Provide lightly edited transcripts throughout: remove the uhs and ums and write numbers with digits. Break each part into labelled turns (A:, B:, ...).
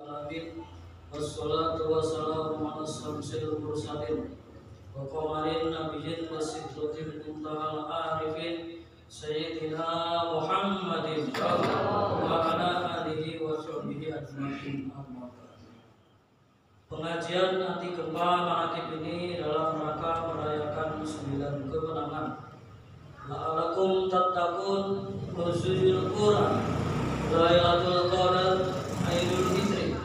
A: alamin. Wassalatu wassalamu ala asyrafil mursalin wa qawarin nabiyyin wa siddiqin muntahal arifin sayyidina Muhammadin wa ala alihi wa sahbihi ajma'in. Amma ba'd. Pengajian anti gempa manaqib ini dalam rangka merayakan 9 kemenangan la'alakum tattaqun nuzulul Quran Lailatul Qadar Aidul Fitri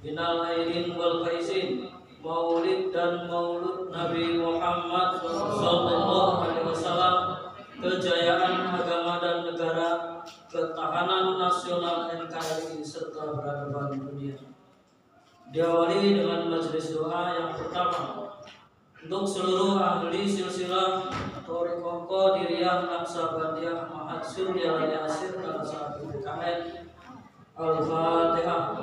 A: Minal Aidin wal Faizin Maulid dan Maulud Nabi Muhammad Sallallahu Alaihi Wasallam, kejayaan agama dan negara, ketahanan nasional NKRI serta peradaban dunia. Diawali dengan majelis doa yang pertama untuk seluruh ahli silsilah Thariqah Qadiriyah Naqsabandiyah Ma'had Suryal Yasir dan satu PKN. Al-Fatihah.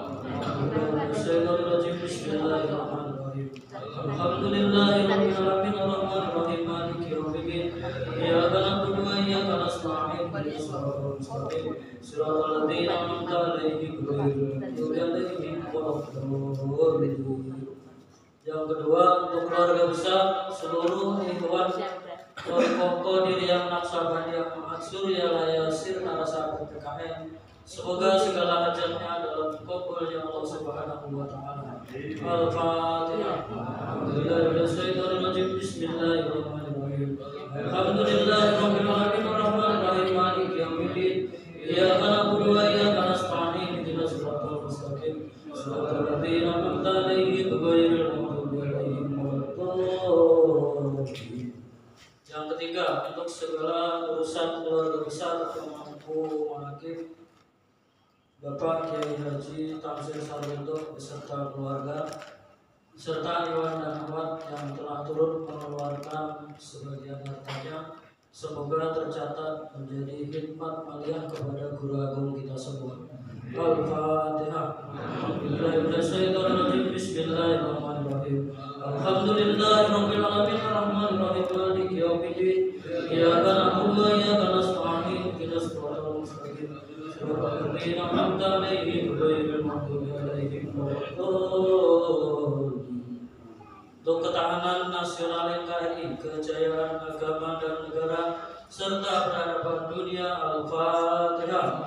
A: Bismillahirrahmanirrahim. Alhamdulillahirabbil alamin arrahmanirrahim maliki yaumiddin. Iyyaka na'budu wa iyyaka nasta'in ihdinas siratal mustaqim siratal ladzina an'amta 'alaihim ghairil maghdubi 'alaihim waladdallin. Yang kedua, untuk keluarga besar seluruh ikhwan Thariqah Qadiriyah Naqsabandiyah Ma'had Suryal Yasir Narasa PKN, semoga segala hajatnya dalam kabulnya Allah Subhanahu wa taala. Al-Fatihah. Bismillahirrahmanirrahim. Alhamdulillahirabbil alamin arrahmanirrahim maliki yaumiddin. Iyyaka na'budu wa iyyaka nasta'in ihdinas siratal mustaqim siratal ladzina an'amta 'alaihim ghairil maghdubi 'alaihim waladdallin. Yang ketiga, untuk segala urusan keluarga besar yang mampu manaqib Bapak Kiai Haji Tamsir Sarwondo beserta keluarga serta iwan dan akhwat yang telah turut mengeluarkan sebagian hartanya, semoga tercatat menjadi khidmat aliyah kepada guru agung kita semua. Al-Fatihah. Bismillahirrahmanirrahim. Alhamdulillahirabbil alamin arrahmanirrahim maliki yaumiddin. Iyyaka na'budu wa iyyaka nasta'in ihdinas siratal mustaqim siratal ladzina an'amta 'alaihim ghairil maghdubi 'alaihim waladdallin. Untuk ketahanan nasional NKRI, kejayaan agama dan negara, serta peradaban dunia. Al-Fatihah.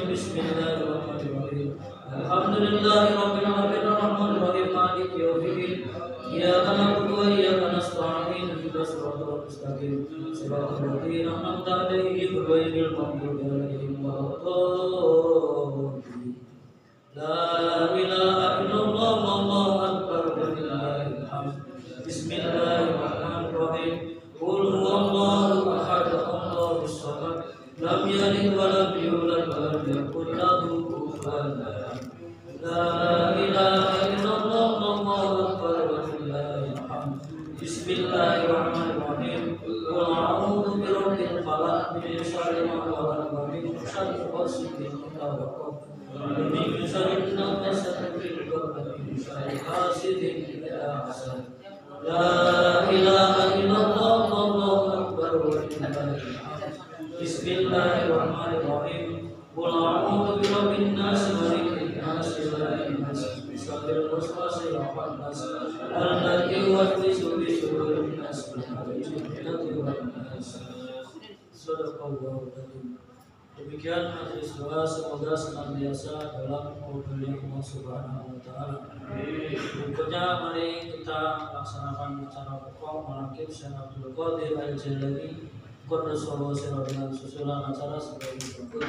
A: Bismillahirrahmanirrahim. Alhamdulillahirabbil alamin arrahmanirrahim maliki yaumiddin. Iyyaka na'budu wa iyyaka nasta'in ihdinas siratal mustaqim siratal ladzina an'amta 'alaihim ghairil maghdubi 'alaihim waladdallin. La ilaha illallah wallahu akbar walillahil hamd. Bismillahirrahmanirrahim. Qul huwallahu ahad Allahus samad lam yalid wa lam yulad wa lam yakul lahu kufuwan ahad. La ilaha illallah wallahu akbar walillahil hamd. Bismillahirrahmanirrahim. Qul a'udzu birabbil falaq min syarri ma khalaq wa min syarri ghasiqin idza waqab min syarri nafasati fil 'uqad wa min syarri hasidin idza hasad. La ilaha illallah wallahu akbar walillahil hamd. Bismillahirrahmanirrahim. Qul a'udzu birabbin nas malikin nas ilahin nas min syarril waswasil khannas alladzi yuwaswisu fi sudurin nas min al-jinnati wan nas. Sadaqallahu adzim. Demikian majelis doa, semoga senantiasa dalam qaulnya Allah Subhanahu wa taala. Berikutnya mari kita laksanakan acara pokok manaqib Syekh Abdul Qadir Al-Jailani Qaddasallahu sirrahu dengan susunan acara sebagai berikut.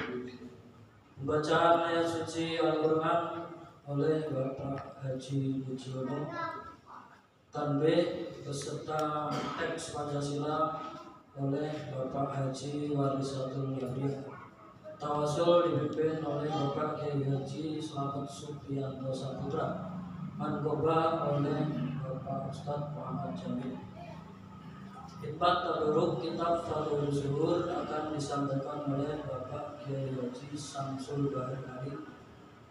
A: Pembacaan ayat suci Al-Qur'an oleh Bapak Haji Mujiono Tanbih beserta teks Pancasila oleh Bapak Haji Warisatul Wadiah. Tawasul dipimpin oleh Bapak Kiai Haji Slamet Supriyanto Saputra. Manqobah oleh Bapak Ustadz Muhammad Jamil. Khidmat tabarruk kitab Fadhilul Zuhur akan disampaikan oleh Bapak Kiai Haji Samsul Bahri Ali.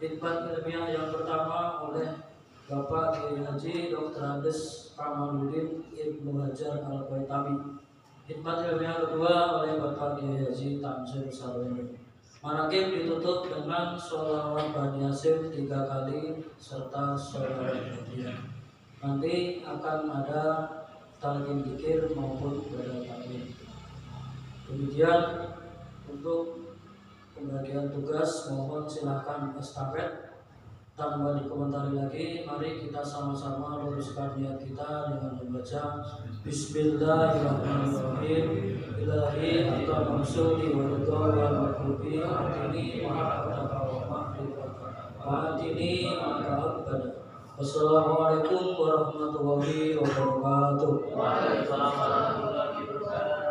A: Khidmat ilmiah yang pertama oleh Bapak Kiai Haji Dr. Andes Kamaluddin Ibnu Hajar Al-Baitami. Khidmat ilmiah kedua oleh Bapak Kiai Haji Tamsir Sarwondo. Manakib ditutup dengan sholawat Bani Hasyim 3 kali serta sholawat Badiah. Nanti akan ada talqin dzikir maupun badal talqin. Kemudian untuk pembagian tugas mohon silahkan estafet tanpa dikomentari lagi. Mari kita sama-sama luruskan niat kita dengan membaca Bismillahirrahmanirrahim. Ilahi anta mansuri wa ridha wa maghlubi atini mahabbata wa mahrifata wa atini ma'abada. Wassalamualaikum warahmatullahi wabarakatuh. Waalaikumsalam warahmatullahi wabarakatuh.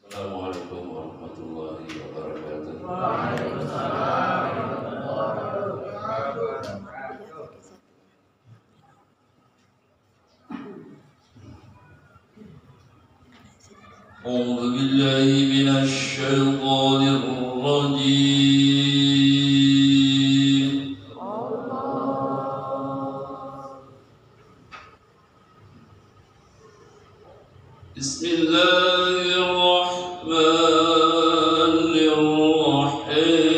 B: Assalamualaikum warahmatullahi wabarakatuh. أعوذ بالله من الشيطان الرجيم. بسم الله الرحمن الرحيم.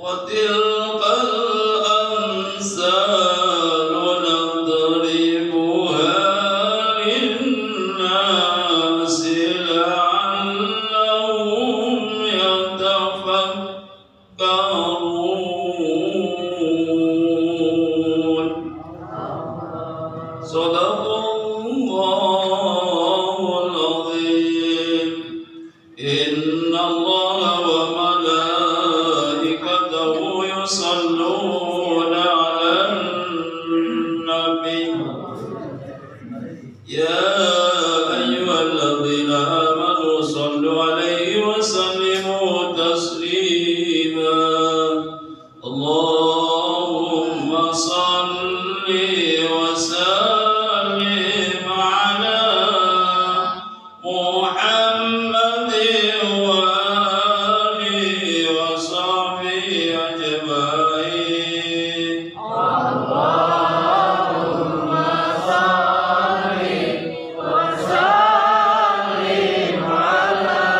B: وتلك الأمثال نضربها للناس لعلهم يتفكرون. صدق الله العظيم. إن الله وملائكته يصلون على النبي يا أيها الذين آمنوا صلوا عليه وسلموا تسليما. اللهم صل وسلم على محمد وآله وصحبه أجمعين.
A: اللهم صل وسلم على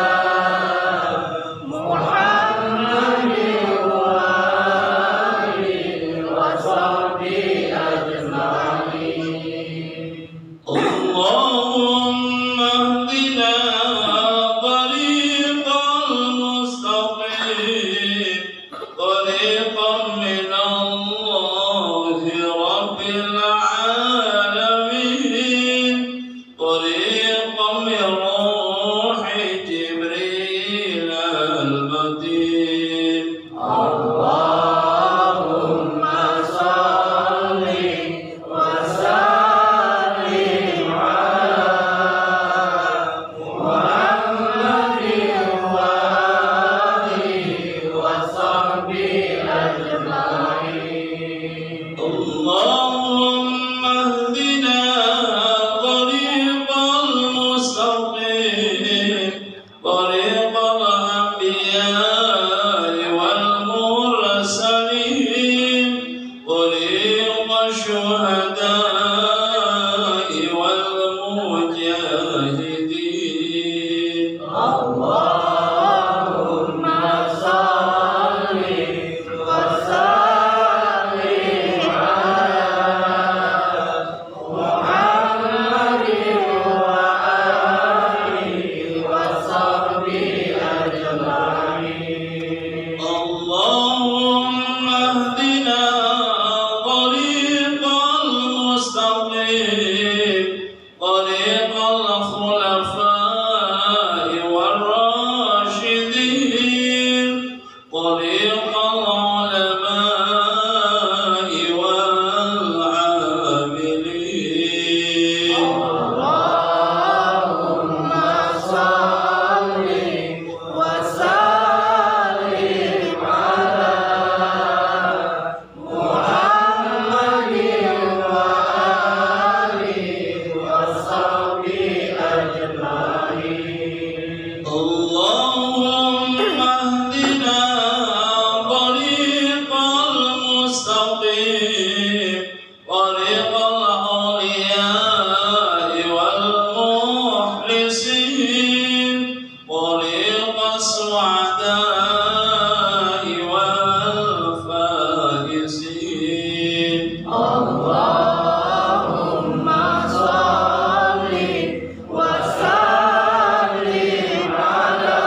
A: محمد وآله وصحبه أجمعين.
B: اللهم اهدنا طريقا مستقيم طريقا من الله رب العالمين طريقا من روح جبريل المتين.
A: اللهم صل وسلم على محمد وآله وصحبه أجمعين.
B: اللهم اهدنا طريقا مستقيم طريق الأنبياء والمرسلين طريق الشهداء والمجاهدين.
A: اللهم صل وسلم على محمد وآله وصحبه أجمعين.
B: اللهم اهدنا طريقا مستقيم طريق الخلفاء والراشدين طريق العلماء والعاملين.
A: اللهم صل وسلم على محمد وآله وصحبه أجمعين.
B: اللهم اهدنا طريق المستقيم طريق الأولياء والمخلصين طريق السعداء والفائزين.
A: اللهم صل وسلم على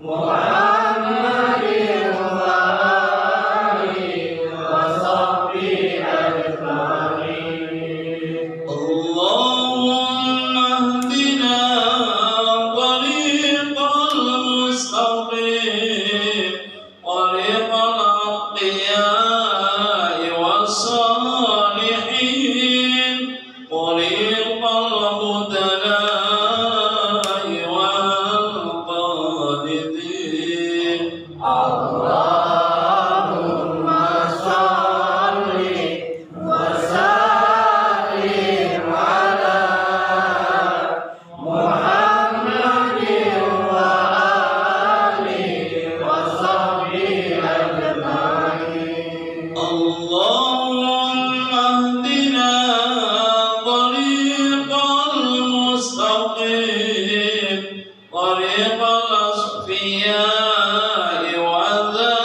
A: محمد وآله وصحبه أجمعين.
B: اللهم اهدنا طريق المستقيم طريق الأتقياء والصالحين طريق البدلاء والقانتين.
A: اللهم صل وسلم على محمد وآله وصحبه أجمعين.
B: اللهم اهدنا طريق المستقيم طريق الأصفياء والذاكرين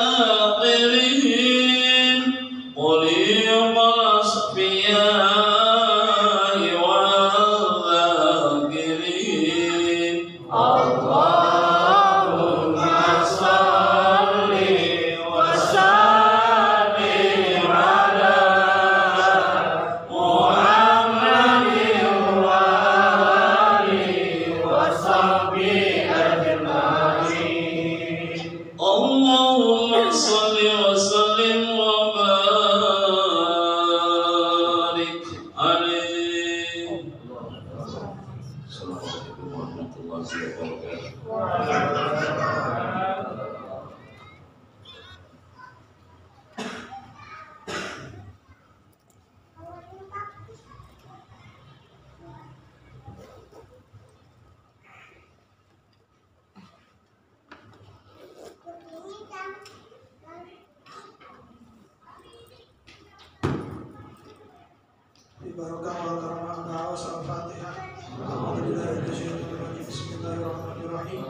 B: اللهم صل وسلم وبارك عليه. Assalamualaikum warahmatullahi wabarakatuh.
C: Barokah wal karamah ba'us al-Fatihah. Bismillahirrahmanirrahim.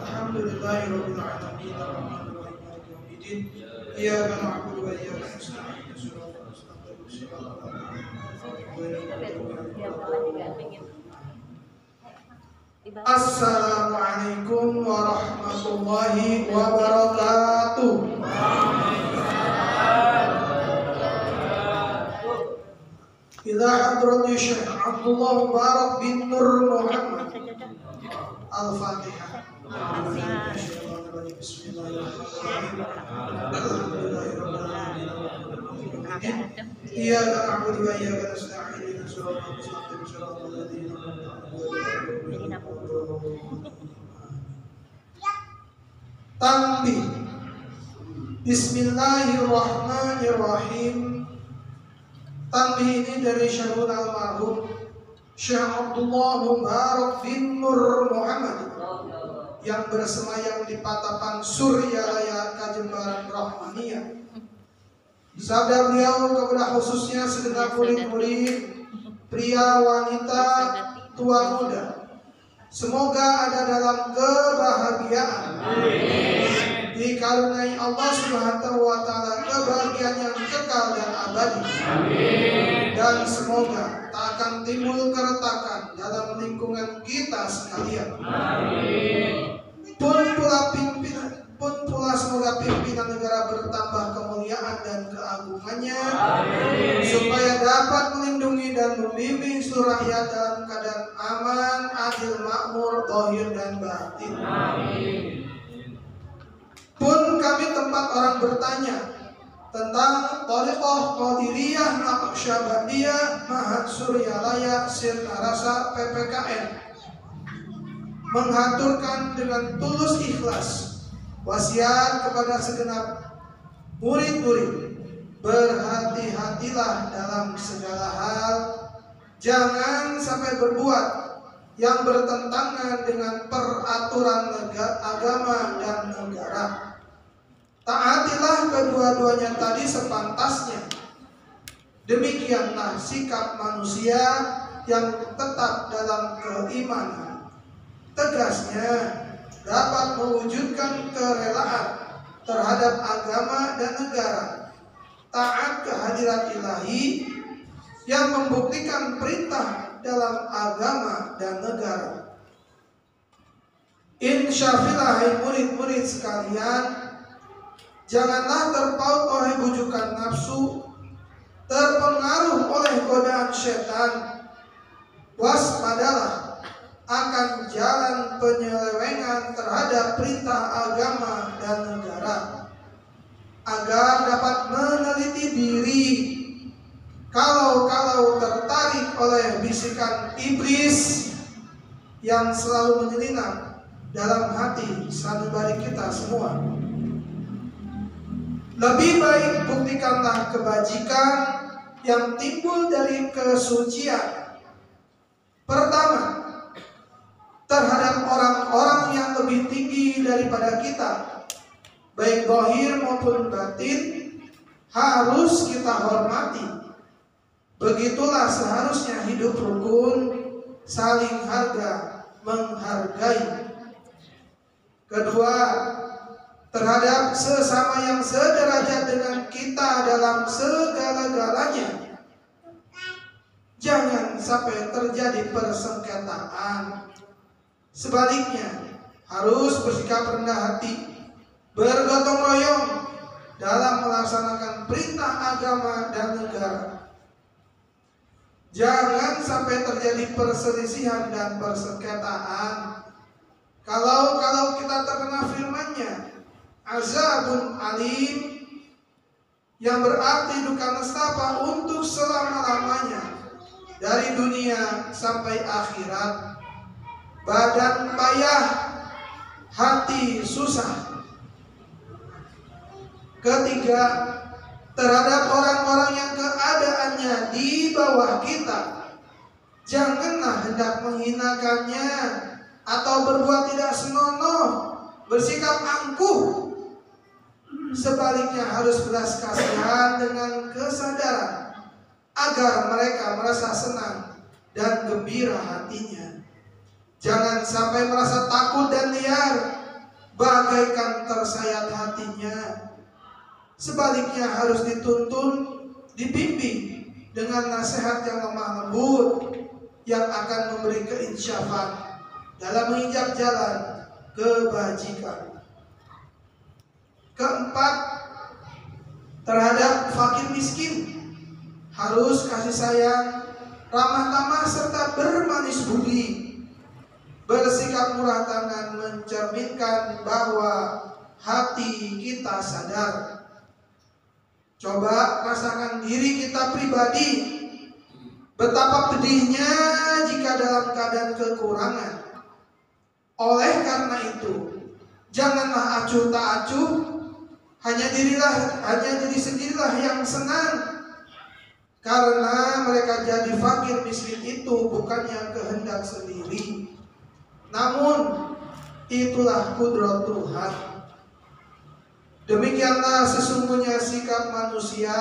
C: Alhamdulillahirabbil alamin arrahmanir rahim maliki yaumiddin. Iyyaka na'budu wa iyyaka nasta'in. Assalamualaikum warahmatullahi wabarakatuh. Ila hadrati Syekh Abdullah Mubarak bin Nur Muhammad. Al-Fatihah. Iyyaka na'budu wa iyyaka nasta'in. Tanbih. Bismillahirrahmanirrahim. Tanbih ini dari Syekhul almarhum Syekh Abdullah Mubarak bin Nur Muhammad yang bersemayam di Patapan Suryalaya Kajembaran Rahmaniyah. Sabda beliau kepada khususnya segenap murid-murid, pria, wanita, tua, muda, semoga ada dalam kebahagiaan. Dikaruniai Allah Subhanahu wa Ta'ala kebahagiaan yang kekal dan abadi. Dan semoga tak akan timbul keretakan dalam lingkungan kita sekalian. Pun pula semoga pimpinan negara bertambah kemuliaan dan keagungannya, supaya dapat melindungi dan membimbing seluruh rakyat dalam keadaan aman, adil, makmur, zahir dan batin. Pun kami tempat orang bertanya tentang Thariqah Qadiriyah Naqsyabandiyah Mahat Suryalaya Sirnarasa PPKN, menghaturkan dengan tulus ikhlas wasiat kepada segenap murid-murid, berhati-hatilah dalam segala hal, jangan sampai berbuat yang bertentangan dengan peraturan agama dan negara. Taatilah kedua-duanya tadi sepantasnya. Demikianlah sikap manusia yang tetap dalam keimanan. Tegasnya dapat mewujudkan kerelaan terhadap agama dan negara. Taat kehadirat ilahi yang membuktikan perintah dalam agama dan negara. Insyaallah, hai murid-murid sekalian, janganlah terpaut oleh bujukan nafsu, terpengaruh oleh godaan setan. Waspadalah akan jalan penyelewengan terhadap perintah agama dan negara, agar dapat meneliti diri kalau tertarik oleh bisikan iblis yang selalu menyelinap dalam hati sanubari kita semua. Lebih baik buktikanlah kebajikan yang timbul dari kesucian. Pertama, terhadap orang-orang yang lebih tinggi daripada kita, baik zahir maupun batin, harus kita hormati. Begitulah seharusnya hidup rukun, saling harga menghargai. Kedua, terhadap sesama yang sederajat dengan kita dalam segala-galanya, jangan sampai terjadi persengketaan. Sebaliknya, harus bersikap rendah hati, bergotong royong dalam melaksanakan perintah agama dan negara. Jangan sampai terjadi perselisihan dan persengketaan. Kalau kita terkena firman-Nya, azabun alim, yang berarti duka nestapa untuk selama-lamanya dari dunia sampai akhirat. Badan payah, hati susah. Ketiga, terhadap orang-orang yang keadaannya di bawah kita, janganlah hendak menghinakannya atau berbuat tidak senonoh, bersikap angkuh. Sebaliknya harus belas kasihan dengan kesadaran agar mereka merasa senang dan gembira hatinya. Jangan sampai merasa takut dan liar, bagaikan tersayat hatinya. Sebaliknya harus dituntun, dibimbing dengan nasihat yang lemah lembut yang akan memberi keinsyafan dalam menginjak jalan kebajikan. Keempat, terhadap fakir miskin harus kasih sayang, ramah tamah serta bermanis budi. Bersikap murah tangan mencerminkan bahwa hati kita sadar. Coba rasakan diri kita pribadi, betapa pedihnya jika dalam keadaan kekurangan. Oleh karena itu, janganlah acuh tak acuh, hanya diri sendirilah yang senang. Karena mereka jadi fakir miskin itu bukan yang kehendak sendiri, namun itulah kudrat Tuhan. Demikianlah sesungguhnya sikap manusia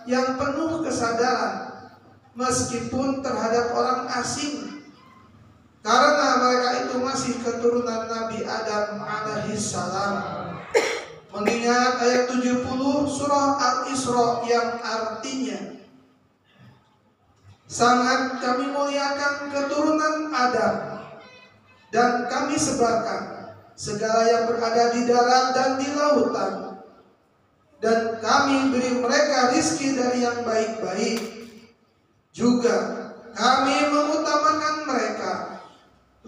C: yang penuh kesadaran meskipun terhadap orang asing, karena mereka itu masih keturunan Nabi Adam alaihissalam. Mengingat ayat 70 surah Al-Isra yang artinya, sangat kami muliakan keturunan Adam dan kami sebarkan segala yang berada di darat dan di lautan, dan kami beri mereka rizki dari yang baik-baik. Juga kami mengutamakan mereka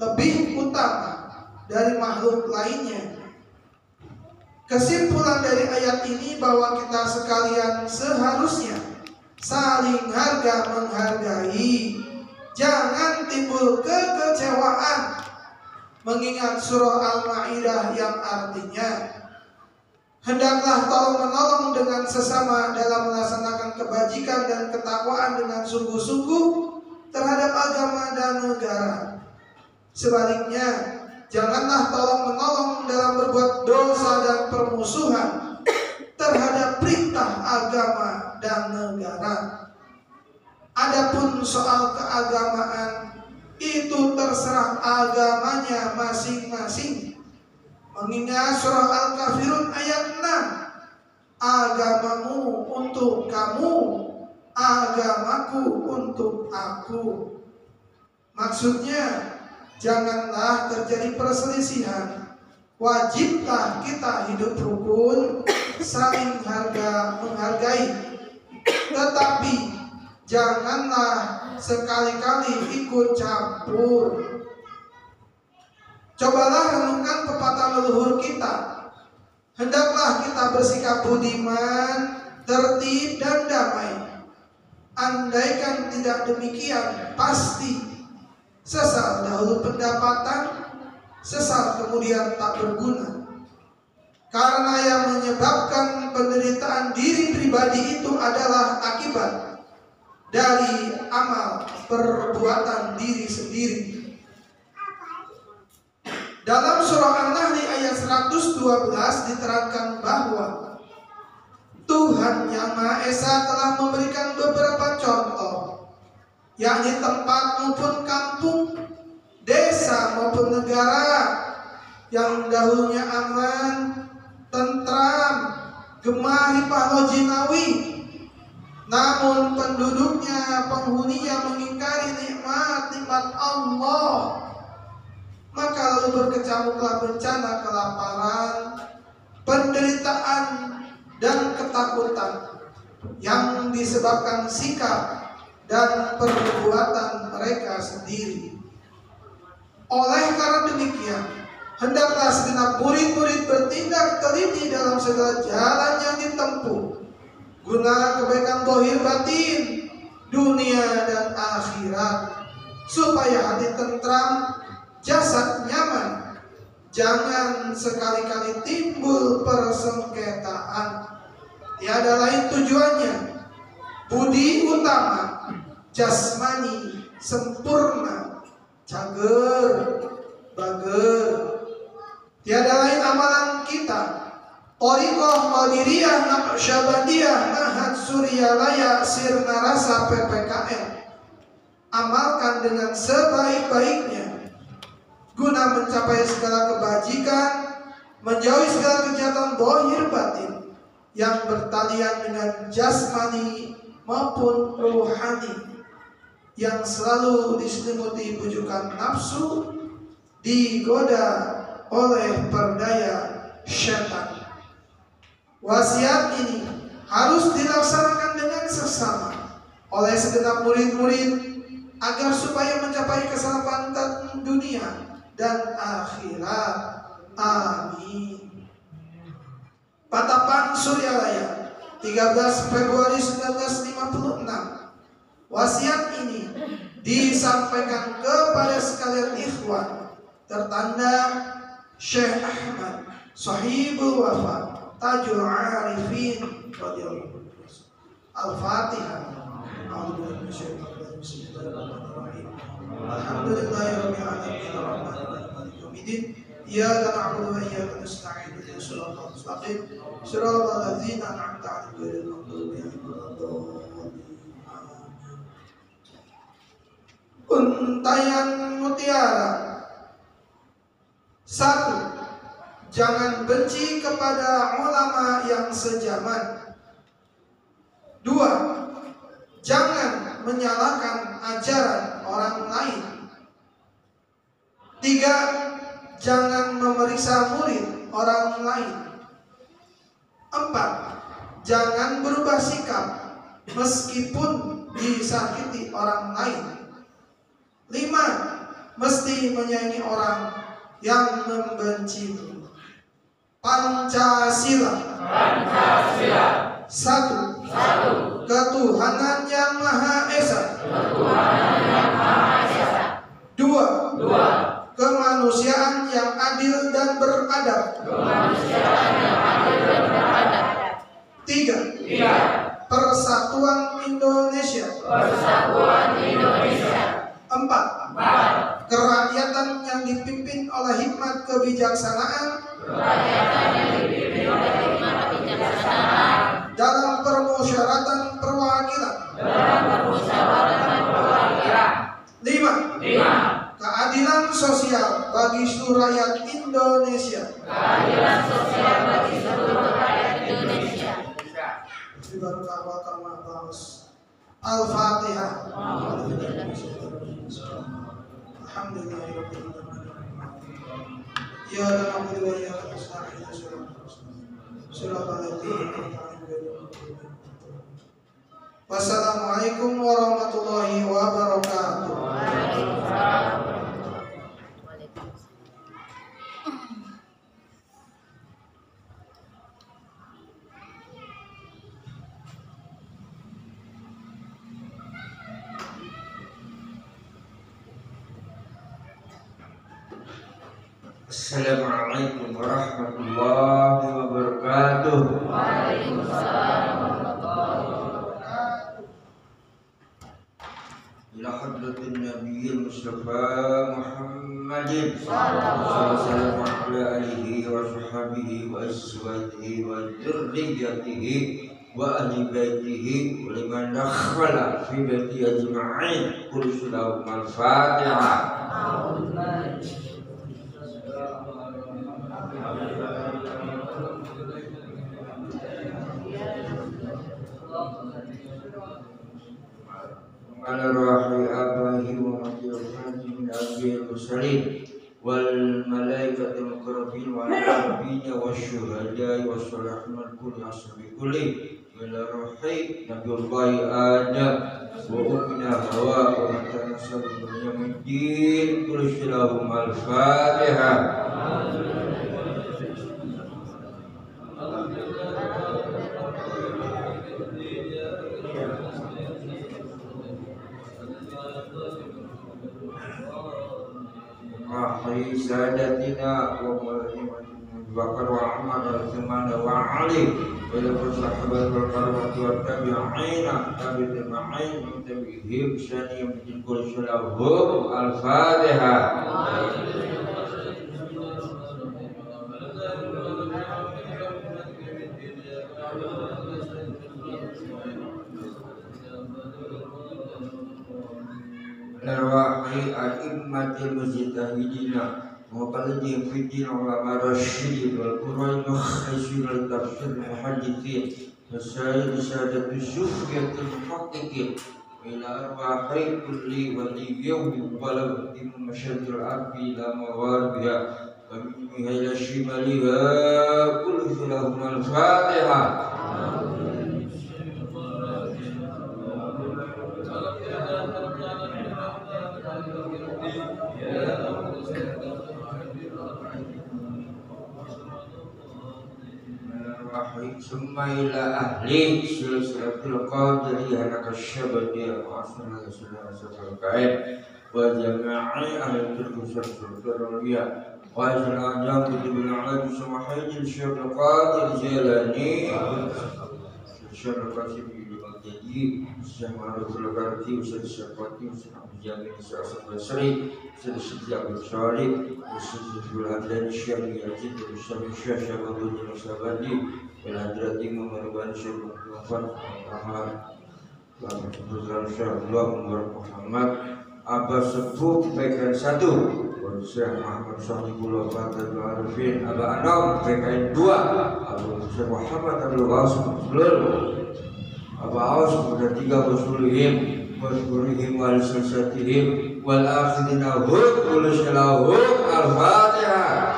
C: lebih utama dari makhluk lainnya. Kesimpulan dari ayat ini bahwa kita sekalian seharusnya saling harga menghargai, jangan timbul kekecewaan. Mengingat surah Al-Ma'idah yang artinya, hendaklah tolong menolong dengan sesama dalam melaksanakan kebajikan dan ketakwaan dengan sungguh-sungguh terhadap agama dan negara. Sebaliknya, janganlah tolong menolong dalam berbuat dosa dan permusuhan terhadap perintah agama dan negara. Adapun soal keagamaan, itu terserah agamanya masing-masing. Mengingat surah Al-Kafirun ayat 6, agamamu untuk kamu, agamaku untuk aku. Maksudnya, janganlah terjadi perselisihan. Wajiblah kita hidup rukun, saling harga menghargai. Tetapi janganlah sekali-kali ikut campur. Cobalah renungkan pepatah leluhur kita. Hendaklah kita bersikap budiman, tertib dan damai. Andaikan tidak demikian, pasti sesal dahulu pendapatan, sesal kemudian tak berguna. Karena yang menyebabkan penderitaan diri pribadi itu adalah akibat dari amal perbuatan diri sendiri. Dalam surah An-Nahl ayat 112 diterangkan bahwa Tuhan Yang Maha Esa telah memberikan beberapa contoh, yakni tempat maupun kampung, desa maupun negara yang dahulunya aman, tentram, gemah ripah lojinawi, namun penduduknya, penghuninya mengingkari nikmat-nikmat Allah. Maka lalu berkecamuklah bencana kelaparan, penderitaan, dan ketakutan yang disebabkan sikap dan perbuatan mereka sendiri. Oleh karena demikian, Hendaklah segenap murid-murid bertindak teliti dalam segala jalan yang ditempuh, guna kebaikan zahir batin, dunia dan akhirat, supaya hati tentram, jasad nyaman. Jangan sekali-kali timbul persengketaan. Tiada lain tujuannya, budi utama, jasmani sempurna, cager, bager. Tiada lain amalan kita, Thariqah Qadiriyah Naqsyabandiyah Nahad Suryalaya Sirna Rasa PPKM. Amalkan dengan sebaik-baiknya, guna mencapai segala kebajikan, menjauhi segala kejahatan zahir batin yang bertalian dengan jasmani maupun ruhani, yang selalu diselimuti bujukan nafsu, digoda oleh perdaya syaitan. Wasiat ini harus dilaksanakan dengan seksama oleh segenap murid-murid agar supaya mencapai keselamatan dunia dan akhirat. Amin. Patapan Suryalaya, 13 Februari 1956. Wasiat ini disampaikan kepada sekalian ikhwan, tertanda Syekh Ahmad Sahibul Wafa Tajul Arifin radhiyallahu anhu. Al-Fatihah. Alhamdulillahirabbil alamin arrahmanirrahim maliki yaumiddin iyyaka na'budu wa iyyaka nasta'in ihdinas siratal mustaqim siratal ladzina an'amta 'alaihim ghairil maghdubi 'alaihim waladdallin. Untayan mutiara. 1. Jangan benci kepada ulama yang sejaman. 2. Jangan menyalahkan ajaran orang lain. 3. Jangan memeriksa murid orang lain. 4. Jangan berubah sikap meskipun disakiti orang lain. 5. Mesti menyayangi orang yang membencimu. Pancasila. 1. Ketuhanan yang Maha Esa. 2. Kemanusiaan yang adil dan beradab. 3. Persatuan Indonesia. 4. Kerakyatan yang dipimpin oleh hikmat kebijaksanaan. Dalam permusyawaratan perwakilan. 5. Keadilan sosial bagi seluruh rakyat Indonesia. Al-Fatihah. Alhamdulillahirabbil alamin. Ya na'budu wa iyyaka nasta'in. Siratal ladzina an'amta 'alaihim. Wassalamualaikum warahmatullahi wabarakatuh.
D: Assalamualaikum warahmatullahi wabarakatuh. Waalaikumsalam warahmatullahi wabarakatuh. Ila hadratin nabiyil mustafa Muhammadin sallallahu alaihi wa sahbihi wa ashabihi wa dzurriyyatihi wa ahli baitihi wa liman dakhala fi baiti ajma'in. Qul sallallahu al-Fatihah. Ala rahi abahi wa maghfirati min ajil mursalin wal malaikatil muqarrabin wal nabiyyin wasyuhada'i wassalihin wal kulli ashabi kulli wal ruhi nabiyullahi Adam wa ummina Hawa wa man tanassabu min yawmiddin. Qul al-Fatihah. Ahli sadatina wa Bakar wa Umar al-Thumman wa Ali wa ilal sahabat wal karwati wa tabi'ina tabi'in tabi'ihim syani min kulli syalahum al-Fatihah. Narwahi al-immatil mujtahidina muqallidin fi din ulama rasyidin wal qur'an mukhlisin al tafsir muhaddithin wasaid sadatul syufiyatul muhaqqiqin ila arwahi kulli waliyyin walabtim masyadul abdi la mawarbiha wa min ila shimaliha kullu lahum al-Fatihah. Summa ila ahli silsilatul qadiriyah nakasyabadiyah wa asnal silsilatul qaid wa jama'i ahli silsilatul qadiriyah wa ajlan kutubul alim sumahidil syaikhul qadir jilani syaikhul qasim jadi Syamaratul Qarti Syaikhul Jamin Syaikhul Basri Syaikhul Syarif Syaikhul Hadlan Syaikhul Yazid Syaikhul Sabadi Al-Hadrati Muhammad Syaikhul Muhammad Muhammad Abbas Sepuh PKN 1 Syekh Muhammad Sahibullah Fatul Arifin Aba Anam PKN 2 Abu Syekh Muhammad Abdul Qasim Aba Aus kepada 3 Rasulihim wal sasatihim wal akhirina hum kullu syalahum al-Fatihah.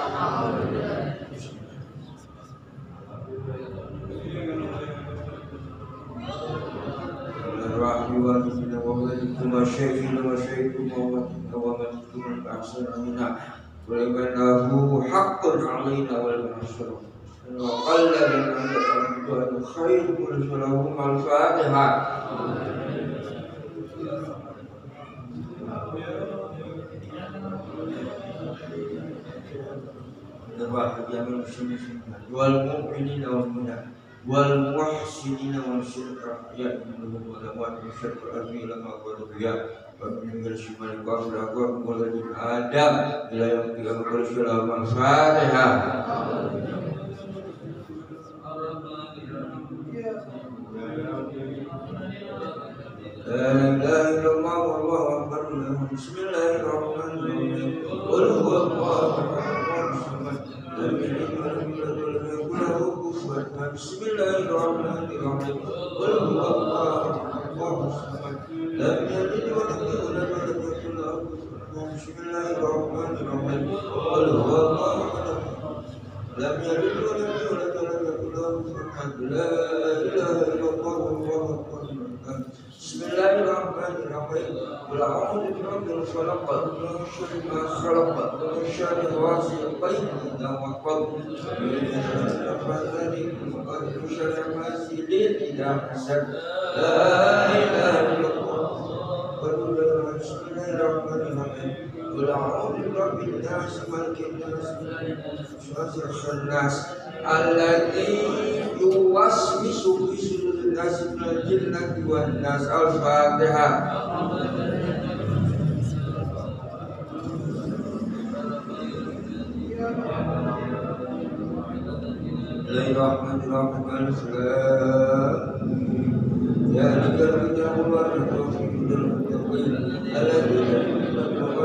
D: Rahimahullah wa walikum wa syaikhina wa syaikhum wa matikum al-ahsanina wa libanahu haqqun alaina wal masyaruf wa qalla min al-abdu khair kullu syalahum al-Fatihah. Wal mu'minina wal mu'minat wal muhsinina wal syirka ya minhum wa lamad syirka abi lama qadiya wa min syimali qabla aqwa waladin adam ila yaumil qiyamah al-Fatihah. La ilaha illallah wallahu akbar. Bismillahirrahmanirrahim. Qul huwallahu ahad. Lam yalid wa lam yulad wa lam yakul lahu kufuwan ahad. Bismillahirrahmanirrahim. Qul huwallahu ahad. Lam yalid wa lam yulad wa lam yakul lahu kufuwan ahad. Bismillahirrahmanirrahim. Qul huwallahu ahad. Lam yalid wa lam yulad wa lam yakul lahu kufuwan ahad. La ilaha illallah wallahu akbar. Bismillahirrahmanirrahim. Qul a'udzu birabbil falaq min syarri ma khalaq min syarri ghasiqin idza waqab min syarri hasidin idza hasad. La ilaha illallah. Bismillahirrahmanirrahim. Qul a'udzu birabbin nas malikin nas syarril khannas alladzi yuwaswisu fi sudurin nas minal jinnati wan nas. Al-Fatihah. Bismillahirrahmanirrahim. Dzalika al-kitabu la raiba fihi hudal lil-muttaqin alladzina yu'minuna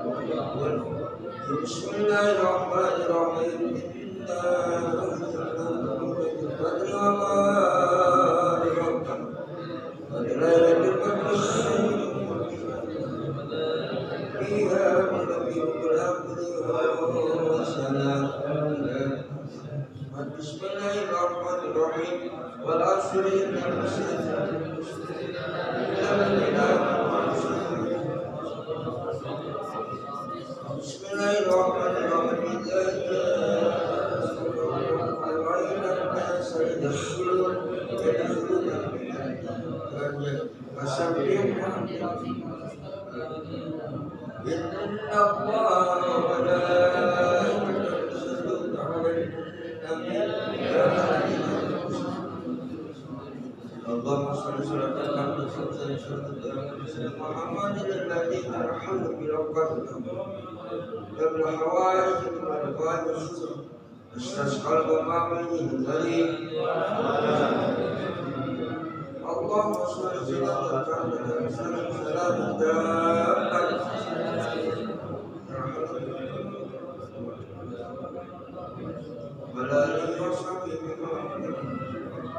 D: Bismillahirrahmanirrahim. Bismillahirrahmanirrahim. Wal 'asri innal insana Bismillahirrahmanirrahim.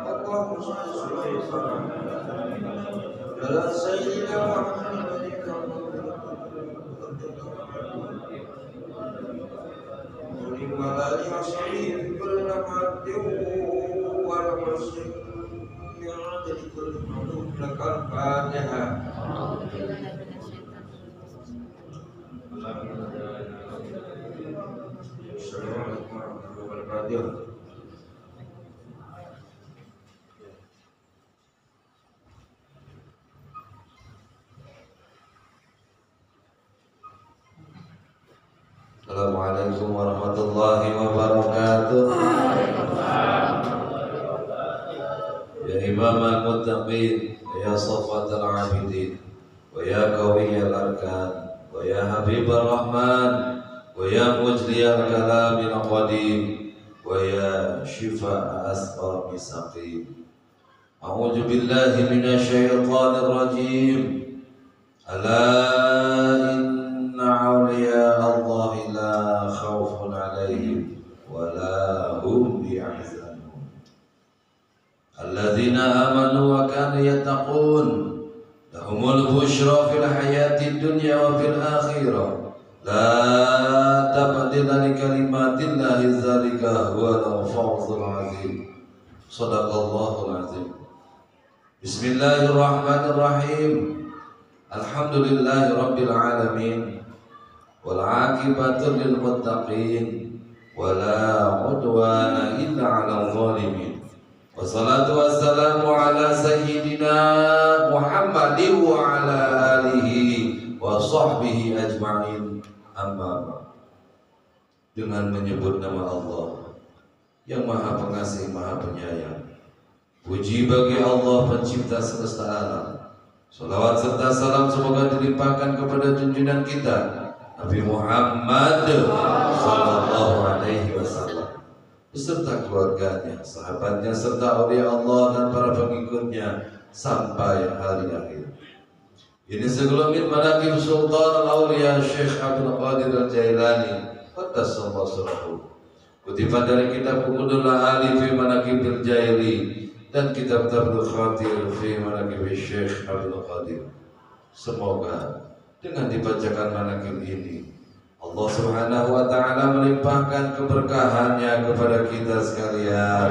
D: Allahumma shalli ala sayyidina Muhammadin wa ala alihi wa sahbihi kullu nafsin wa nafsin jadi kullu lakal Fatihah. Assalamualaikum warahmatullahi wabarakatuh.
B: Assalamualaikum warahmatullahi wabarakatuh. Ya Imam al-Muttaqin, ya Safat al-Abidin, wa ya Qawi al-Arkan, wa ya Habib al-Rahman, wa ya Mujli al-Kalam al-Qadim, wa ya Shifa al-Asqam al-Saqim. A'udhu billahi minasyaitanir rajim. Ala awliya Allah la khawfun alaihim wa la hum yahzanun alladzina amanu wa kanu yattaqun lahumul bushra fil hayatid dunya wa fil akhirah la tabdila li kalimatillahi dzalika huwal fawzul azim. Shadaqallahul azim. Bismillahirrahmanirrahim. Alhamdulillahi rabbil alamin. Wal 'aqibatu lil muttaqin wala 'udwana illa 'alal zalimin. Wassalatu wassalamu ala sayyidina Muhammadin wa ala alihi wa sahbihi ajma'in. Amma ba'd. Dengan menyebut nama Allah yang Maha Pengasih, Maha Penyayang. Puji bagi Allah pencipta semesta alam. Salawat serta salam semoga dilimpahkan kepada junjungan kita Nabi Muhammad sallallahu alaihi wasallam beserta keluarganya, sahabatnya serta aulia Allah dan para pengikutnya sampai hari akhir. Ini segelumit manaqib Sultan al-Auliya Syekh Abdul Qadir al-Jailani qaddasallahu sirrahu. Kutipan dari kitab Uqudul Ali fi Manaqibil Jaili dan kitab Tabdul Khatir fi Manaqib Syekh Abdul Qadir. Semoga dengan dibacakan manaqib ini Allah Subhanahu wa taala melimpahkan keberkahannya kepada kita sekalian,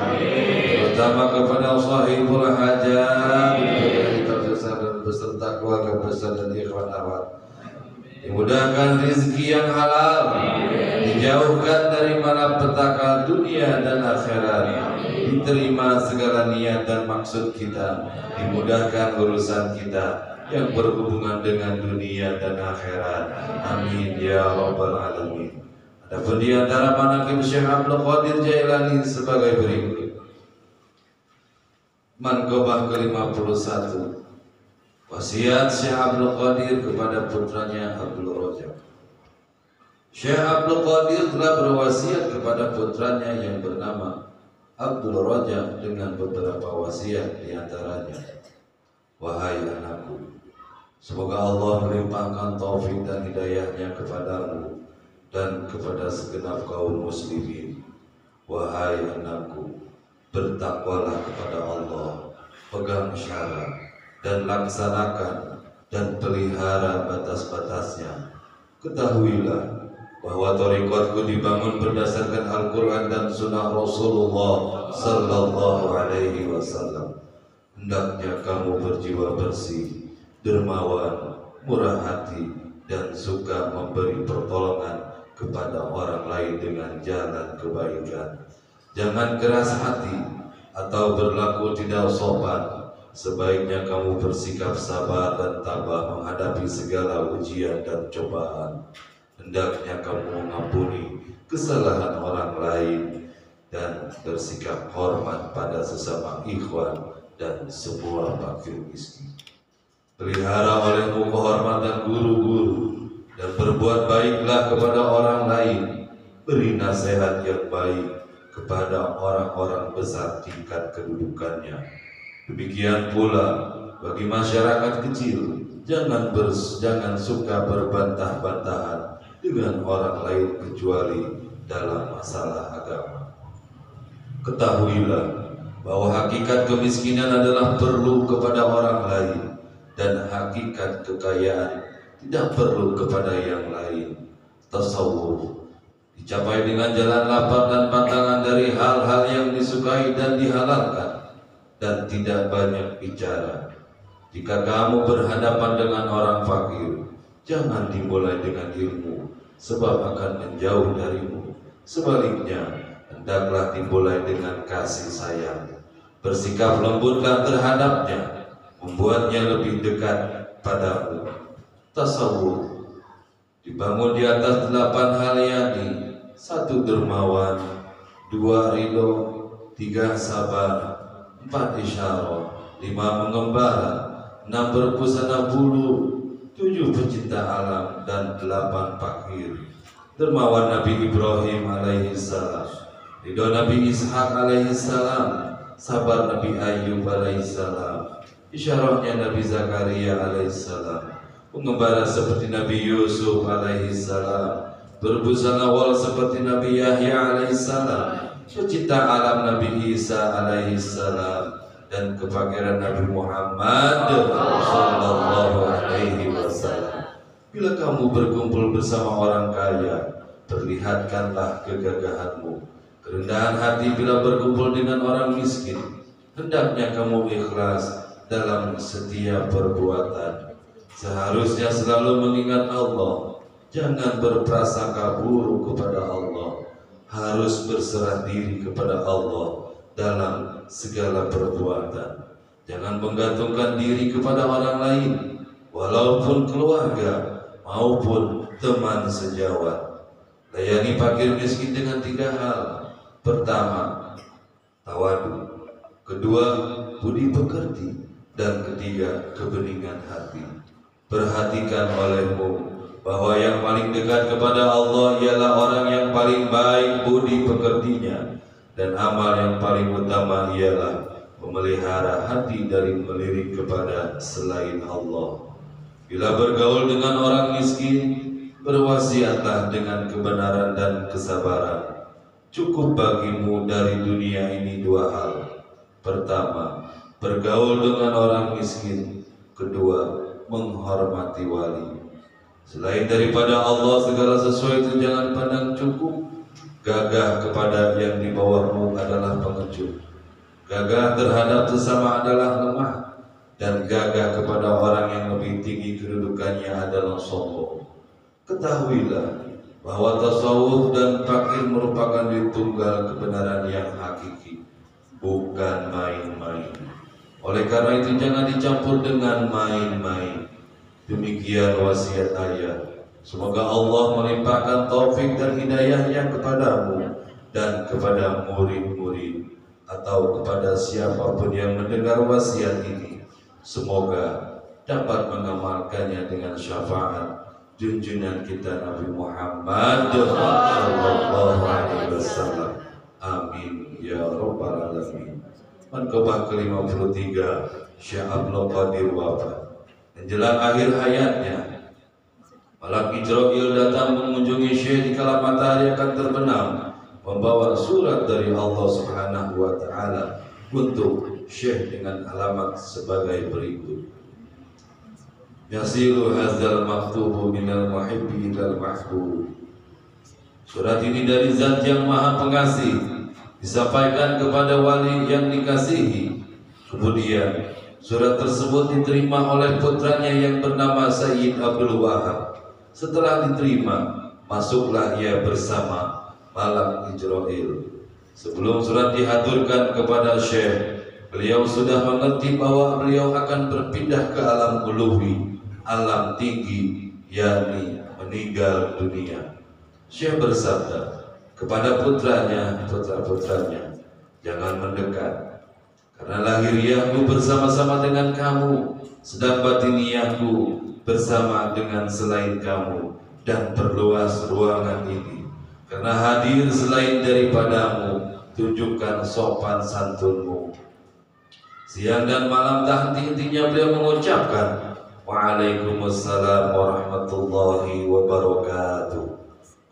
B: terutama kepada sahibul hajat, kita besar dan beserta keluarga besar dan ikhwan akhwat. Dimudahkan rezeki yang halal, dijauhkan dari malapetaka dunia dan akhirat, diterima segala niat dan maksud kita, dimudahkan urusan kita yang berhubungan dengan dunia dan akhirat. Amin ya rabbal alamin. Adapun di antara manaqib Syekh Abdul Qadir Jailani sebagai berikut. Manqabah ke-51. Wasiat Syekh Abdul Qadir kepada putranya Abdul Rajab. Syekh Abdul Qadir telah berwasiat kepada putranya yang bernama Abdul Rajab dengan beberapa wasiat di antaranya. Wahai anakku, Semoga Allah melimpahkan taufik dan hidayahnya kepadamu dan kepada segenap kaum muslimin. Wahai anakku, bertakwalah kepada Allah, pegang syarat dan laksanakan dan pelihara batas-batasnya. Ketahuilah bahwa thariqatku dibangun berdasarkan Al-Quran dan Sunnah Rasulullah Sallallahu Alaihi Wasallam. Hendaknya kamu berjiwa bersih, dermawan, murah hati, dan suka memberi pertolongan kepada orang lain dengan jalan kebaikan. Jangan keras hati atau berlaku tidak sopan. Sebaiknya kamu bersikap sabar dan tabah menghadapi segala ujian dan cobaan. Hendaknya kamu mengampuni kesalahan orang lain dan bersikap hormat pada sesama ikhwan dan semua fakir miskin. Pelihara olehmu kehormatan guru-guru dan berbuat baiklah kepada orang lain. Beri nasihat yang baik kepada orang-orang besar tingkat kedudukannya. Demikian pula bagi masyarakat kecil, jangan suka berbantah-bantahan dengan orang lain kecuali dalam masalah agama. Ketahuilah bahwa hakikat kemiskinan adalah perlu kepada orang lain dan hakikat kekayaan tidak perlu kepada yang lain. Tasawuf dicapai dengan jalan lapar dan pantangan dari hal-hal yang disukai dan dihalalkan, dan tidak banyak bicara. Jika kamu berhadapan dengan orang fakir, jangan dimulai dengan ilmu, sebab akan menjauh darimu. Sebaliknya, hendaklah dimulai dengan kasih sayang. Bersikap lembutlah terhadapnya, membuatnya lebih dekat padamu. Tasawuf dibangun di atas 8 hal yakni: 1 dermawan, 2 ridho, 3 sabar, 4 isyarat, 5 mengembara, 6 berbusana bulu, 7 pecinta alam, dan 8 fakir. Dermawan Nabi Ibrahim alaihissalam, ridho Nabi Ishak alaihissalam, sabar Nabi Ayub alaihissalam, isyaratnya Nabi Zakaria alaihissalam, pengembara seperti Nabi Yusuf alaihissalam, berbusana wal seperti Nabi Yahya alaihissalam, pecinta alam Nabi Isa alaihissalam, dan kefakiran Nabi Muhammad sallallahu alaihi wasallam. Bila kamu berkumpul bersama orang kaya, perlihatkanlah kegagahanmu. Kerendahan hati bila berkumpul dengan orang miskin. Hendaknya kamu ikhlas dalam setiap perbuatan. Seharusnya selalu mengingat Allah. Jangan berprasangka buruk kepada Allah. Harus berserah diri kepada Allah dalam segala perbuatan. Jangan menggantungkan diri kepada orang lain, walaupun keluarga maupun teman sejawat. Layani fakir miskin dengan 3 hal. Pertama, tawadu. Kedua, budi pekerti. Dan ketiga, kebeningan hati. Perhatikan olehmu bahwa yang paling dekat kepada Allah ialah orang yang paling baik budi pekertinya, dan amal yang paling utama ialah memelihara hati dari melirik kepada selain Allah. Bila bergaul dengan orang miskin, berwasiatlah dengan kebenaran dan kesabaran. Cukup bagimu dari dunia ini 2 hal. Pertama, bergaul dengan orang miskin. Kedua, menghormati wali. Selain daripada Allah, segala sesuatu itu jangan pandang cukup. Gagah kepada yang di bawahmu adalah pengecut. Gagah terhadap sesama adalah lemah. Dan gagah kepada orang yang lebih tinggi kedudukannya adalah sombong. Ketahuilah bahwa tasawuf dan fakir merupakan tunggal kebenaran yang hakiki, bukan main-main. Oleh karena itu jangan dicampur dengan main-main. Demikian wasiat ayah. Semoga Allah melimpahkan taufik dan hidayahnya kepadamu dan kepada murid-murid atau kepada siapapun yang mendengar wasiat ini. Semoga dapat mengamalkannya dengan syafaat junjungan kita Nabi Muhammad sallallahu alaihi wasallam. Amin ya rabbal alamin. Mankobah ke-53 Syekh Abdul Qadir wafat. menjelang akhir hayatnya. Malak Israil datang mengunjungi Syekh di kala matahari akan terbenam, membawa surat dari Allah Subhanahu wa taala untuk Syekh dengan alamat sebagai berikut. Yasiru hadzal maktubu minal muhibbi ilal mahbub. Surat ini dari Zat yang Maha Pengasih, disampaikan kepada wali yang dikasihi. Kemudian surat tersebut diterima oleh putranya yang bernama Sayyid Abdul Wahab. Setelah diterima, masuklah ia bersama Malak Israil. Sebelum surat dihaturkan kepada Syekh, beliau sudah mengerti bahwa beliau akan berpindah ke alam uluwi, alam tinggi, yakni meninggal dunia. Syekh bersabda kepada putra-putranya, jangan mendekat, karena lahiriahku bersama-sama dengan kamu, sedang batiniahku bersama dengan selain kamu, dan perluas ruangan ini, karena hadir selain daripadamu, tunjukkan sopan santunmu. Siang dan malam tak henti-hentinya beliau mengucapkan Waalaikumsalam warahmatullahi wabarakatuh.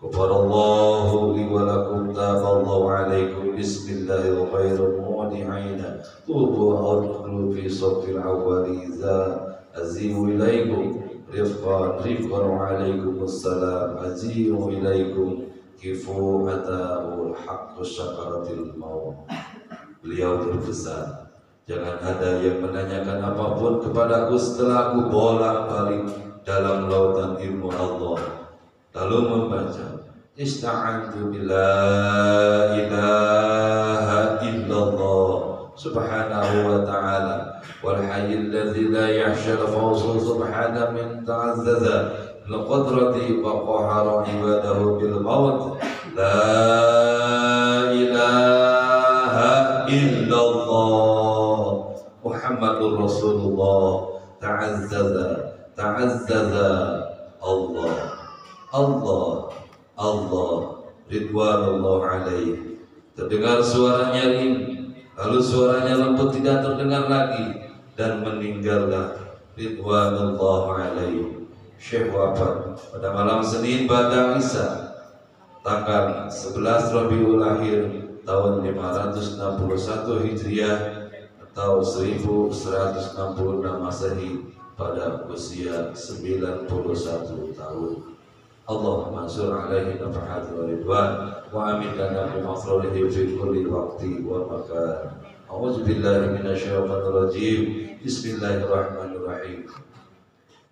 B: Ghafarallahu li wa lakum, taballahu alaikum, bismillahirrahmanirrahim. Tubu adkhulu fi safil awwali azimu ilaikum rifqan wa alaikumussalam azimu ilaikum kifu ata'ul haqqu syakaratil maut. Beliau berpesan, jangan ada yang menanyakan apapun kepadaku setelah aku bolak-balik dalam lautan ilmu Allah. Lalu membaca Ista'antu billah ilaha illallah subhanahu wa ta'ala wal hayyil ladzi la yahshal fawzu subhana min ta'azzaza bil qudrati wa qahara ibadahu bil maut. La ilaha illallah Muhammadur Rasulullah. Ta'azzaza Allah ridwanullah alaih. Terdengar suara nyaring, lalu suaranya lembut tidak terdengar lagi, dan meninggallah ridwanullah alaih. Syekh wafat pada malam Senin Ba'da Isya, tanggal 11 Rabiul Akhir tahun 561 Hijriah atau 1166 Masehi, pada usia 91 tahun. Allahumma sur alaihi nafahat wa ridwan wa amin lana bi mafrulihi fi kulli waqti wa makan. A'udzu billahi minasyaitonir rajim. Bismillahirrahmanirrahim.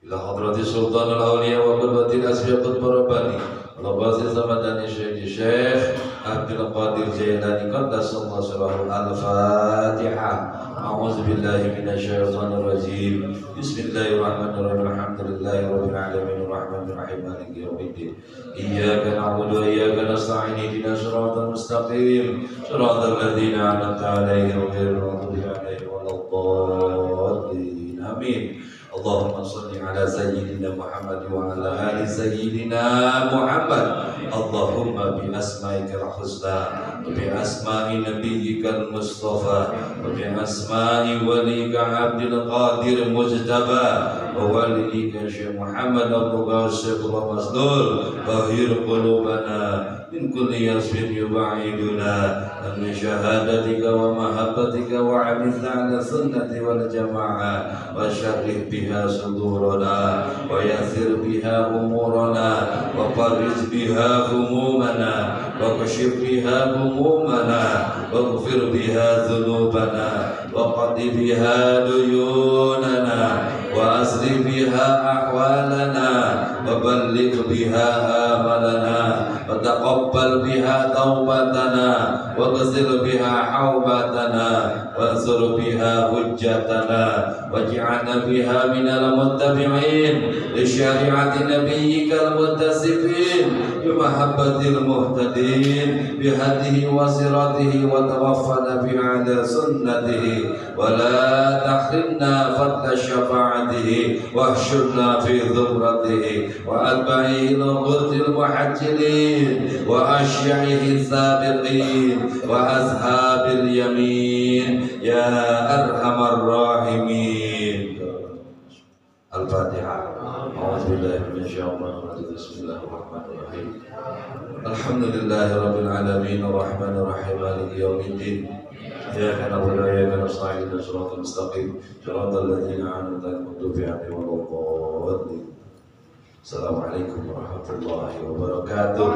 B: Ila hadrati sultanul awliya wa qudwatil asfiqut barabani Al-Bazi Zamadani Syekh Abdul Qadir Jailani qaddasallahu sirrahu. Al-Fatihah. A'udzu billahi minasyaitonir rajim. Bismillahirrahmanirrahim. Alhamdulillahi rabbil alamin arrahmanir rahim maliki yaumiddin. Iyyaka na'budu wa iyyaka nasta'in. Ihdinas siratal mustaqim. Shiratal ladzina an'amta 'alaihim ghairil maghdubi 'alaihim waladdallin. Amin. Allahumma shalli ala sayyidina Muhammad wa ala ali sayyidina Muhammad. Allahumma bi asma'ikal husna wa bi asma'i nabiyyikal mustafa wa bi asma'i walika Abdul Qadir Mujtaba wa walika Syekh Muhammad Abdul Qasim Rasul. Bahir qulubana min kulli yasfin yubaiduna min syahadatika wa mahabbatika wa amizna ala sunnati wal jamaah wa syarrih biha sudurana wa yassir biha umurana wa farij biha humumana wa kashif biha humumana wa ghfir biha dhunubana wa qadi biha duyunana wa asri biha ahwalana wa balligh biha amalana wa taqabbal biha taubatana wa ghsil biha haubatana wa ansur biha hujjatana waj'alna biha minal muttabi'in li syari'ati nabiyyikal muttasifin bi mahabbatil muhtadin bi hadihi wa siratihi wa tawaffana bi ala sunnatihi wa la tahrimna fadla syafa'atihi wa ahsyurna fi dhumratihi wa atba'ihi al-ghurtil muhajjilin wa asya'ihi sabiqin wa ashabil yamin ya arhamar rahimin. Al-Fatihah. A'udzubillahi minasyaitonir rajim. Bismillahirrahmanirrahim. Alhamdulillahirabbil alamin arrahmanir rahim maliki yaumiddin. Iyyaka na'budu wa iyyaka nasta'in ihdinas siratal mustaqim siratal ladzina an'amta 'alaihim ghairil maghdubi 'alaihim. Assalamualaikum warahmatullahi wabarakatuh.